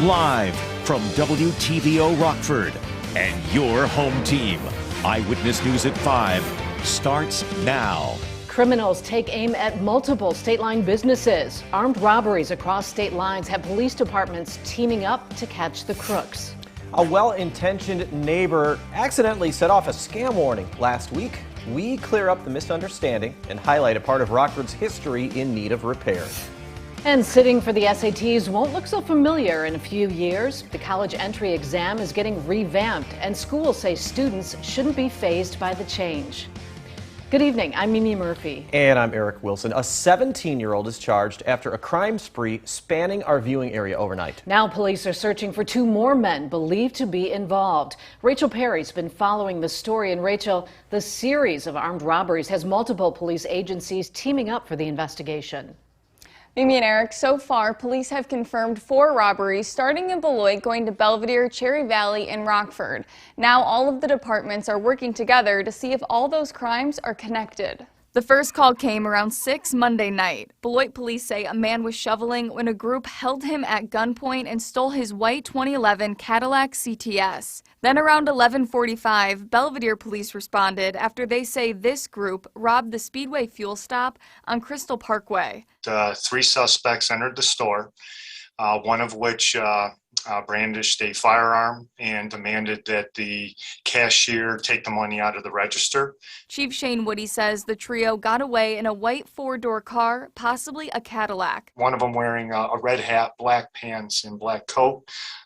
Live from WTVO Rockford and your home team. Eyewitness News at 5 starts now. Criminals take aim at multiple state-line businesses. Armed robberies across state lines have police departments teaming up to catch the crooks. A well-intentioned neighbor accidentally set off a scam warning last week. We clear up the misunderstanding and highlight a part of Rockford's history in need of repair. And sitting for the SATs won't look so familiar in a few years. The college entry exam is getting revamped, and schools say students shouldn't be fazed by the change. Good evening, I'm Mimi Murphy. And I'm Eric Wilson. A 17-year-old is charged after a crime spree spanning our viewing area overnight. Now police are searching for 2 more men believed to be involved. Rachel Perry's been following the story. And Rachel, the series of armed robberies has multiple police agencies teaming up for the investigation. Mimi and Eric, so far, police have confirmed 4 robberies starting in Beloit, going to Belvidere, Cherry Valley, and Rockford. Now all of the departments are working together to see if all those crimes are connected. The first call came around 6 Monday night. Beloit police say a man was shoveling when a group held him at gunpoint and stole his white 2011 Cadillac CTS. Then around 11:45, Belvidere police responded after they say this group robbed the Speedway fuel stop on Crystal Parkway. 3 suspects entered the store, one of which brandished a firearm and demanded that the cashier take the money out of the register. Chief Shane Woody says the trio got away in a white 4-door car, possibly a Cadillac. One of them wearing a red hat, black pants, and black coat.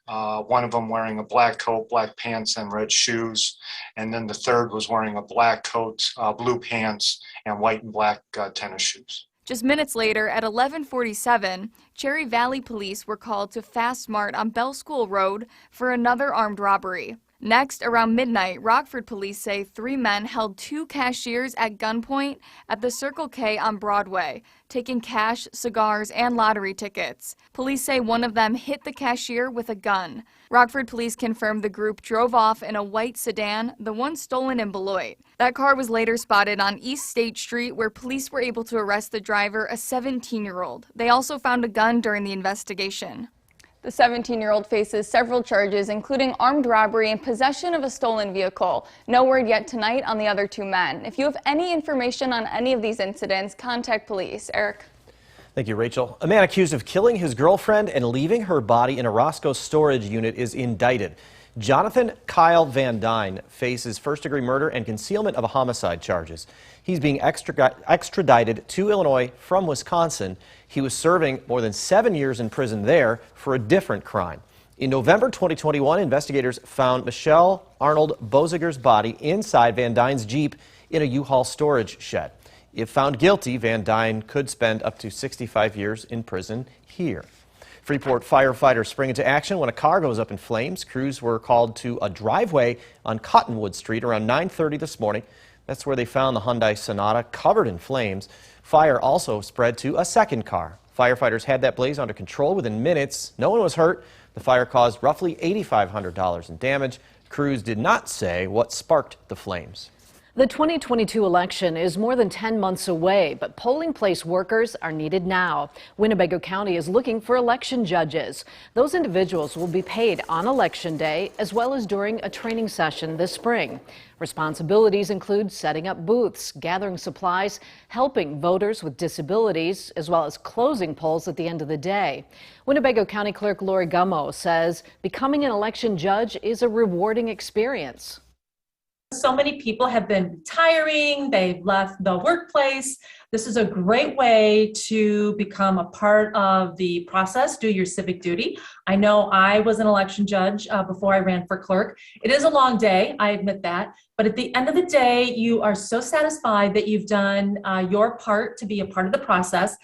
One of them wearing a black coat, black pants, and red shoes. And then the third was wearing a black coat, blue pants, and white and black tennis shoes. Just minutes later, at 11:47, Cherry Valley police were called to Fast Mart on Bell School Road for another armed robbery. Next, around midnight, Rockford police say 3 men held 2 cashiers at gunpoint at the Circle K on Broadway, taking cash, cigars, and lottery tickets. Police say one of them hit the cashier with a gun. Rockford police confirmed the group drove off in a white sedan, the one stolen in Beloit. That car was later spotted on East State Street, where police were able to arrest the driver, a 17-year-old. They also found a gun during the investigation. The 17-year-old faces several charges, including armed robbery and possession of a stolen vehicle. No word yet tonight on the other 2 men. If you have any information on any of these incidents, contact police. Eric. Thank you, Rachel. A man accused of killing his girlfriend and leaving her body in a Roscoe storage unit is indicted. Jonathan Kyle Van Dyne faces first-degree murder and concealment of a homicide charges. He's being extradited to Illinois from Wisconsin. He was serving more than 7 years in prison there for a different crime. In November 2021, investigators found Michelle Arnold Boziger's body inside Van Dyne's Jeep in a U-Haul storage shed. If found guilty, Van Dyne could spend up to 65 years in prison here. Freeport firefighters spring into action when a car goes up in flames. Crews were called to a driveway on Cottonwood Street around 9:30 this morning. That's where they found the Hyundai Sonata covered in flames. Fire also spread to a second car. Firefighters had that blaze under control within minutes. No one was hurt. The fire caused roughly $8,500 in damage. Crews did not say what sparked the flames. The 2022 election is more than 10 months away, but polling place workers are needed now. Winnebago County is looking for election judges. Those individuals will be paid on Election Day as well as during a training session this spring. Responsibilities include setting up booths, gathering supplies, helping voters with disabilities, as well as closing polls at the end of the day. Winnebago County Clerk Lori Gummo says becoming an election judge is a rewarding experience. So many people have been retiring, they've left the workplace. This is a great way to become a part of the process, do your civic duty. I know I was an election judge before I ran for clerk. It is a long day, I admit that, but at the end of the day, you are so satisfied that you've done your part to be a part of the process.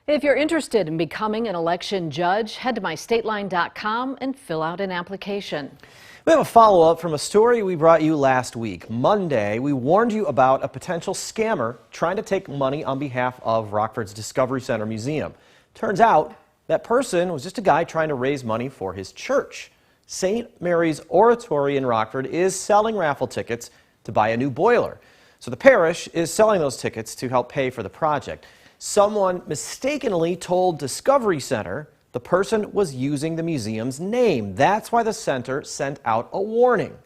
If you're interested in becoming an election judge, head to mystateline.com and fill out an application. We have a follow-up from a story we brought you last week. Monday, we warned you about a potential scammer trying to take money on behalf of Rockford's Discovery Center Museum. Turns out that person was just a guy trying to raise money for his church. St. Mary's Oratory in Rockford is selling raffle tickets to buy a new boiler. So the parish is selling those tickets to help pay for the project. Someone mistakenly told Discovery Center The person was using the museum's name. That's why the center sent out a warning.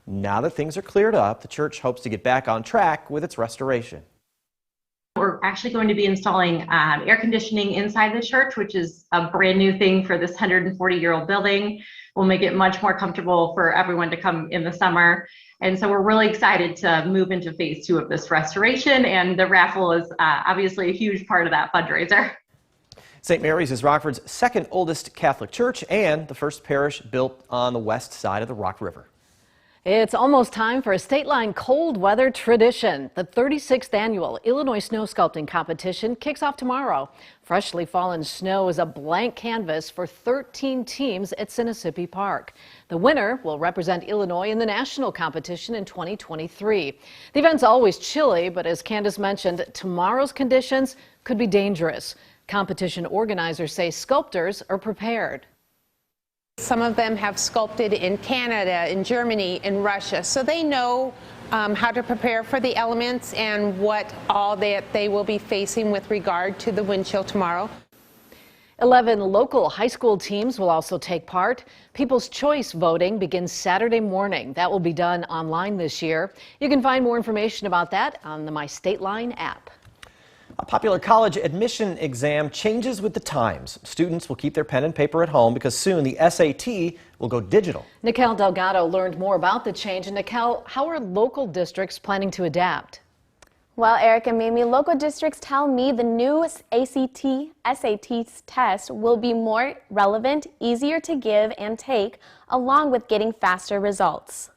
Now that things are cleared up, the church hopes to get back on track with its restoration. We're actually going to be installing air conditioning inside the church, which is a brand new thing for this 140-year-old building. We'll make it much more comfortable for everyone to come in the summer. And so we're really excited to move into phase 2 of this restoration. And the raffle is obviously a huge part of that fundraiser. St. Mary's is Rockford's second oldest Catholic church and the first parish built on the west side of the Rock River. It's almost time for a state-line cold weather tradition. The 36th annual Illinois Snow Sculpting Competition kicks off tomorrow. Freshly fallen snow is a blank canvas for 13 teams at Sinisippi Park. The winner will represent Illinois in the national competition in 2023. The event's always chilly, but as Candace mentioned, tomorrow's conditions could be dangerous. Competition organizers say sculptors are prepared. Some of them have sculpted in Canada, in Germany, in Russia, so they know how to prepare for the elements and what all that they will be facing with regard to the wind chill tomorrow. 11 local high school teams will also take part. People's Choice voting begins Saturday morning. That will be done online this year. You can find more information about that on the My State Line app. A popular college admission exam changes with the times. Students will keep their pen and paper at home because soon the SAT will go digital. Nikel Delgado learned more about the change. And Nikel, how are local districts planning to adapt? Well, Eric and Mimi, local districts tell me the new SAT test will be more relevant, easier to give and take, along with getting faster results.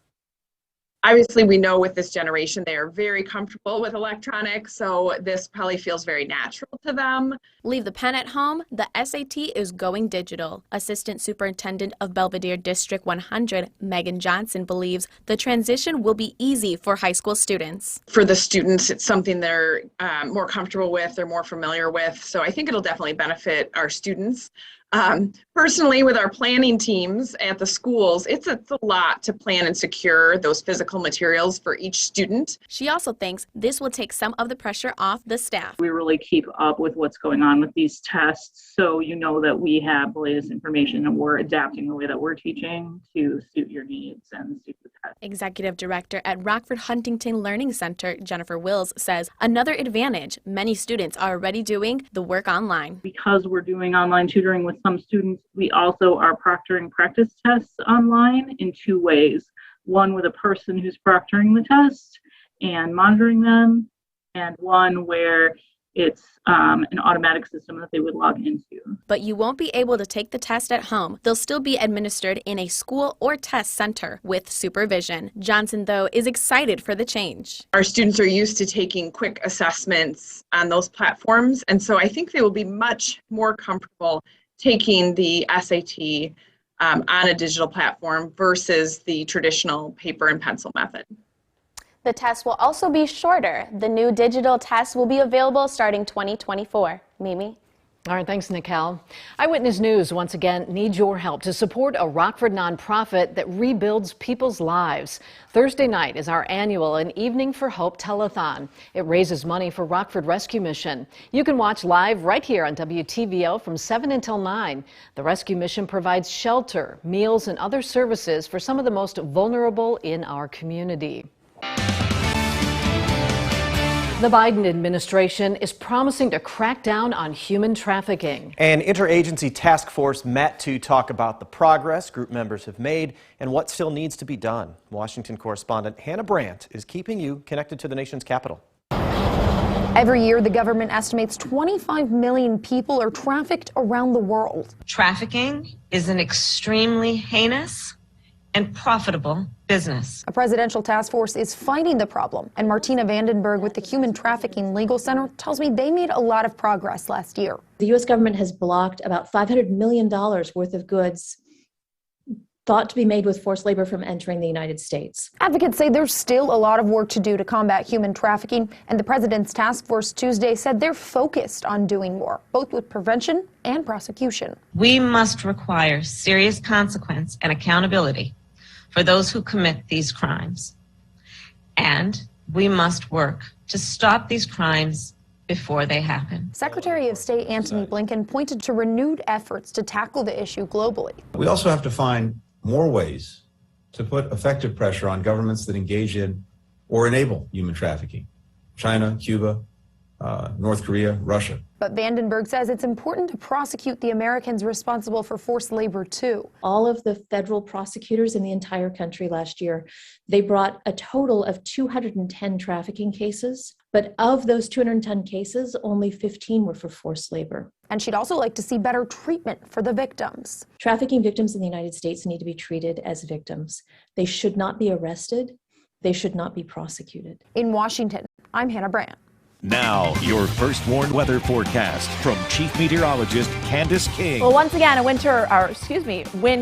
Obviously, we know with this generation, they are very comfortable with electronics, so this probably feels very natural to them. Leave the pen at home. The SAT is going digital. Assistant Superintendent of Belvidere District 100, Megan Johnson, believes the transition will be easy for high school students. For the students, it's something they're more comfortable with, they're more familiar with, so I think it'll definitely benefit our students. Personally, with our planning teams at the schools, it's a lot to plan and secure those physical materials for each student. She also thinks this will take some of the pressure off the staff. We really keep up with what's going on with these tests, so you know that we have the latest information and we're adapting the way that we're teaching to suit your needs and suit the test. Executive Director at Rockford Huntington Learning Center, Jennifer Wills, says another advantage, many students are already doing the work online. Because we're doing online tutoring with some students, we also are proctoring practice tests online in 2 ways. One with a person who's proctoring the test and monitoring them, and one where it's an automatic system that they would log into. But you won't be able to take the test at home. They'll still be administered in a school or test center with supervision. Johnson, though, is excited for the change. Our students are used to taking quick assessments on those platforms, and so I think they will be much more comfortable taking the SAT on a digital platform versus the traditional paper and pencil method. The test will also be shorter. The new digital test will be available starting 2024. Mimi? All right, thanks, Nikel. Eyewitness News once again needs your help to support a Rockford nonprofit that rebuilds people's lives. Thursday night is our annual An Evening for Hope telethon. It raises money for Rockford Rescue Mission. You can watch live right here on WTVO from 7 until 9. The Rescue Mission provides shelter, meals, and other services for some of the most vulnerable in our community. The Biden administration is promising to crack down on human trafficking. An interagency task force met to talk about the progress group members have made and what still needs to be done. Washington correspondent Hannah Brandt is keeping you connected to the nation's capital. Every year, the government estimates 25 million people are trafficked around the world. Trafficking is an extremely heinous and profitable business. A presidential task force is fighting the problem, and Martina Vandenberg with the Human Trafficking Legal Center tells me they made a lot of progress last year. The U.S. government has blocked about $500 million worth of goods thought to be made with forced labor from entering the United States. Advocates say there's still a lot of work to do to combat human trafficking, and the president's task force Tuesday said they're focused on doing more, both with prevention and prosecution. We must require serious consequence and accountability for those who commit these crimes. And we must work to stop these crimes before they happen. Secretary of State Antony Blinken pointed to renewed efforts to tackle the issue globally. We also have to find more ways to put effective pressure on governments that engage in or enable human trafficking. China, Cuba, North Korea, Russia. But Vandenberg says it's important to prosecute the Americans responsible for forced labor too. All of the federal prosecutors in the entire country last year, they brought a total of 210 trafficking cases. But of those 210 cases, only 15 were for forced labor. And she'd also like to see better treatment for the victims. Trafficking victims in the United States need to be treated as victims. They should not be arrested. They should not be prosecuted. In Washington, I'm Hannah Brandt. Now, your first warned weather forecast from Chief Meteorologist Candace King. Well, once again, a wind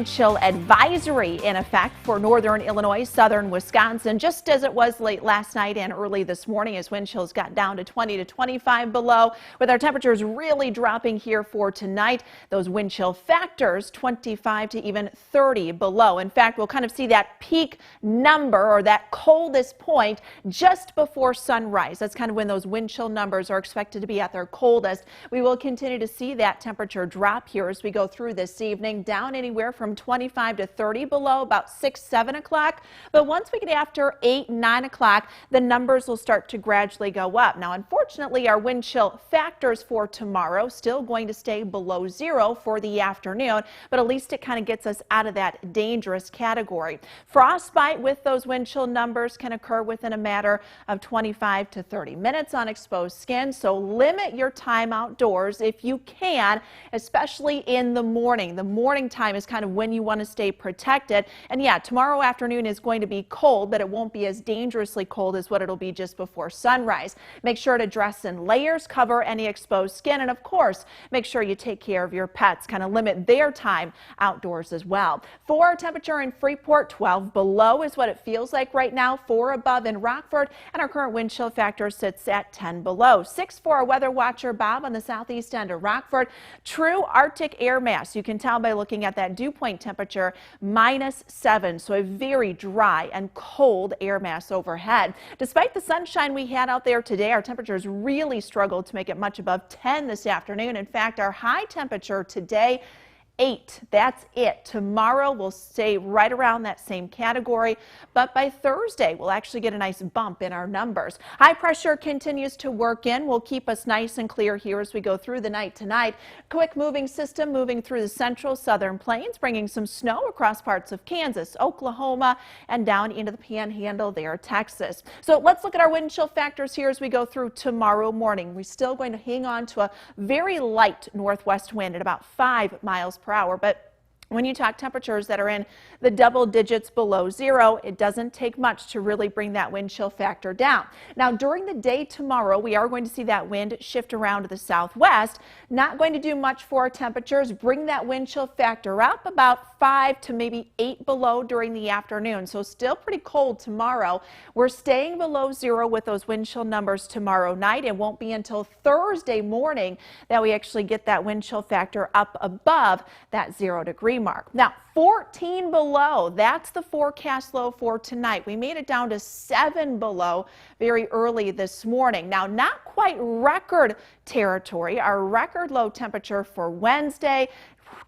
chill advisory in effect for northern Illinois, southern Wisconsin, just as it was late last night and early this morning as wind chills got down to 20 to 25 below, with our temperatures really dropping here for tonight. Those wind chill factors 25 to even 30 below. In fact, we'll kind of see that peak number or that coldest point just before sunrise. That's kind of when those wind chill numbers are expected to be at their coldest. We will continue to see that temperature drop here as we go through this evening, down anywhere from 25 to 30 below about 6, 7 o'clock. But once we get after 8, 9 o'clock, the numbers will start to gradually go up. Now, unfortunately, our wind chill factors for tomorrow still going to stay below 0 for the afternoon, but at least it kind of gets us out of that dangerous category. Frostbite with those wind chill numbers can occur within a matter of 25 to 30 minutes on exposed skin, so limit your time outdoors if you can, especially in the morning. The morning time is kind of when you want to stay protected. And yeah, tomorrow afternoon is going to be cold, but it won't be as dangerously cold as what it'll be just before sunrise. Make sure to dress in layers, cover any exposed skin, and of course, make sure you take care of your pets, kind of limit their time outdoors as well. For our temperature in Freeport, 12 below is what it feels like right now, 4 above in Rockford, and our current wind chill factor sits at 10 below. 6 for our weather watcher Bob on the southeast end of Rockford. True Arctic air mass. You can tell by looking at that dew point temperature, -7. So a very dry and cold air mass overhead. Despite the sunshine we had out there today, our temperatures really struggled to make it much above 10 this afternoon. In fact, our high temperature today, 8. That's it. Tomorrow we'll stay right around that same category, but by Thursday we'll actually get a nice bump in our numbers. High pressure continues to work in. Will keep us nice and clear here as we go through the night tonight. Quick moving system moving through the central southern plains, bringing some snow across parts of Kansas, Oklahoma, and down into the panhandle there, Texas. So let's look at our wind chill factors here as we go through tomorrow morning. We're still going to hang on to a very light northwest wind at about 5 miles per hour, but when you talk temperatures that are in the double digits below 0, it doesn't take much to really bring that wind chill factor down. Now, during the day tomorrow, we are going to see that wind shift around to the southwest. Not going to do much for our temperatures. Bring that wind chill factor up about 5 to maybe 8 below during the afternoon. So still pretty cold tomorrow. We're staying below 0 with those wind chill numbers tomorrow night. It won't be until Thursday morning that we actually get that wind chill factor up above that 0-degree mark. Now, 14 below, that's the forecast low for tonight. We made it down to 7 below very early this morning. Now, not quite record territory. Our record low temperature for Wednesday,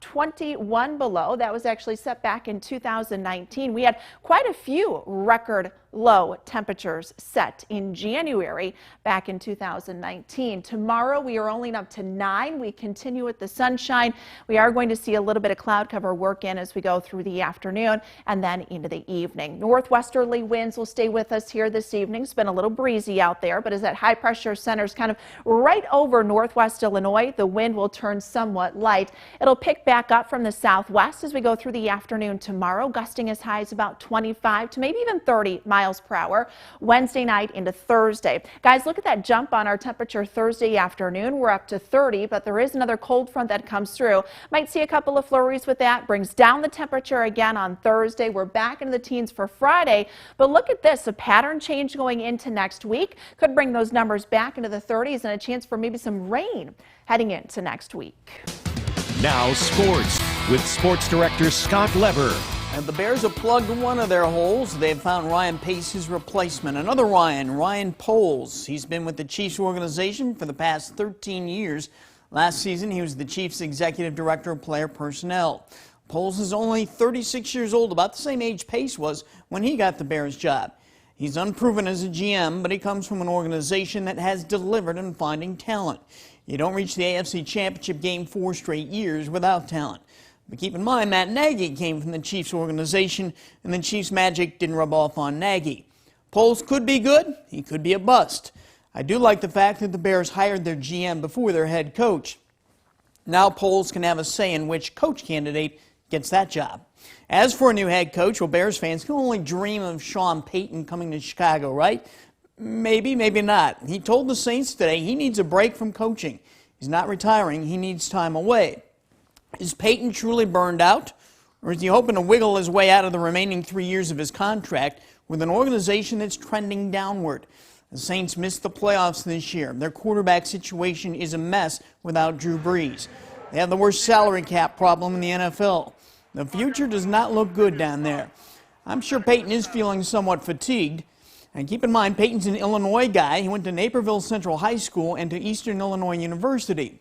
21 below. That was actually set back in 2019. We had quite a few record low temperatures set in January back in 2019. Tomorrow we are only up to 9. We continue with the sunshine. We are going to see a little bit of cloud cover work in as we go through the afternoon and then into the evening. Northwesterly winds will stay with us here this evening. It's been a little breezy out there, but as that high pressure center is kind of right over northwest Illinois, the wind will turn somewhat light. It'll pick back up from the southwest as we go through the afternoon tomorrow, gusting as high as about 25 to maybe even 30 miles per hour Wednesday night into Thursday. Guys, look at that jump on our temperature Thursday afternoon. We're up to 30, but there is another cold front that comes through. Might see a couple of flurries with that. Brings down the temperature again on Thursday. We're back into the teens for Friday, but look at this, a pattern change going into next week. Could bring those numbers back into the 30s and a chance for maybe some rain heading into next week. Now sports with sports director Scott Lever. And the Bears have plugged one of their holes. They've found Ryan Pace's replacement. Another Ryan Poles. He's been with the Chiefs organization for the past 13 years. Last season, he was the Chiefs executive director of player personnel. Poles is only 36 years old, about the same age Pace was when he got the Bears job. He's unproven as a GM, but he comes from an organization that has delivered in finding talent. You don't reach the AFC Championship game 4 straight years without talent. But keep in mind, Matt Nagy came from the Chiefs organization, and the Chiefs' magic didn't rub off on Nagy. Poles could be good. He could be a bust. I do like the fact that the Bears hired their GM before their head coach. Now Poles can have a say in which coach candidate gets that job. As for a new head coach, well, Bears fans can only dream of Sean Payton coming to Chicago, right? Maybe, maybe not. He told the Saints today he needs a break from coaching. He's not retiring. He needs time away. Is Payton truly burned out, or is he hoping to wiggle his way out of the remaining 3 years of his contract with an organization that's trending downward? The Saints missed the playoffs this year. Their quarterback situation is a mess without Drew Brees. They have the worst salary cap problem in the NFL. The future does not look good down there. I'm sure Payton is feeling somewhat fatigued. And keep in mind, Payton's an Illinois guy. He went to Naperville Central High School and to Eastern Illinois University.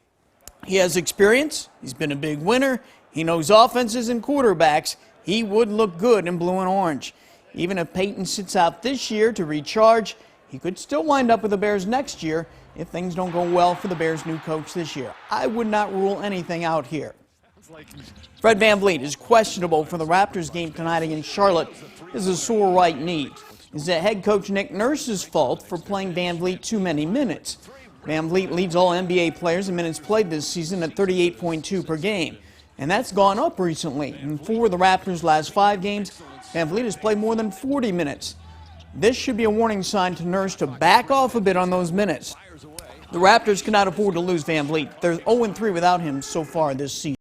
He has experience. He's been a big winner. He knows offenses and quarterbacks. He would look good in blue and orange. Even if Payton sits out this year to recharge, he could still wind up with the Bears next year if things don't go well for the Bears' new coach this year. I would not rule anything out here. Fred VanVleet is questionable for the Raptors game tonight against Charlotte. Is a sore right knee. Is it head coach Nick Nurse's fault for playing VanVleet too many minutes? VanVleet leads all NBA players in minutes played this season at 38.2 per game. And that's gone up recently. In 4 of the Raptors' last 5 games, VanVleet has played more than 40 minutes. This should be a warning sign to Nurse to back off a bit on those minutes. The Raptors cannot afford to lose VanVleet. They're 0-3 without him so far this season.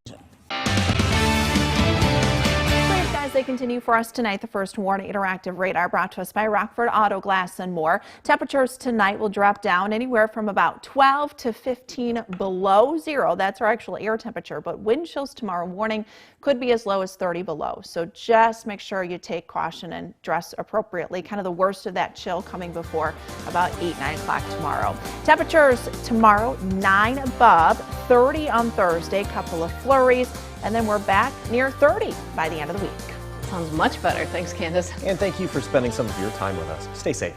They continue for us tonight. The first warning interactive radar brought to us by Rockford Auto Glass and more. Temperatures tonight will drop down anywhere from about 12 to 15 below zero. That's our actual air temperature, but wind chills tomorrow morning could be as low as 30 below. So just make sure you take caution and dress appropriately. Kind of the worst of that chill coming before about 8, 9 o'clock tomorrow. Temperatures tomorrow 9 above, 30 on Thursday, couple of flurries, and then we're back near 30 by the end of the week. Sounds much better. Thanks, Candace. And thank you for spending some of your time with us. Stay safe.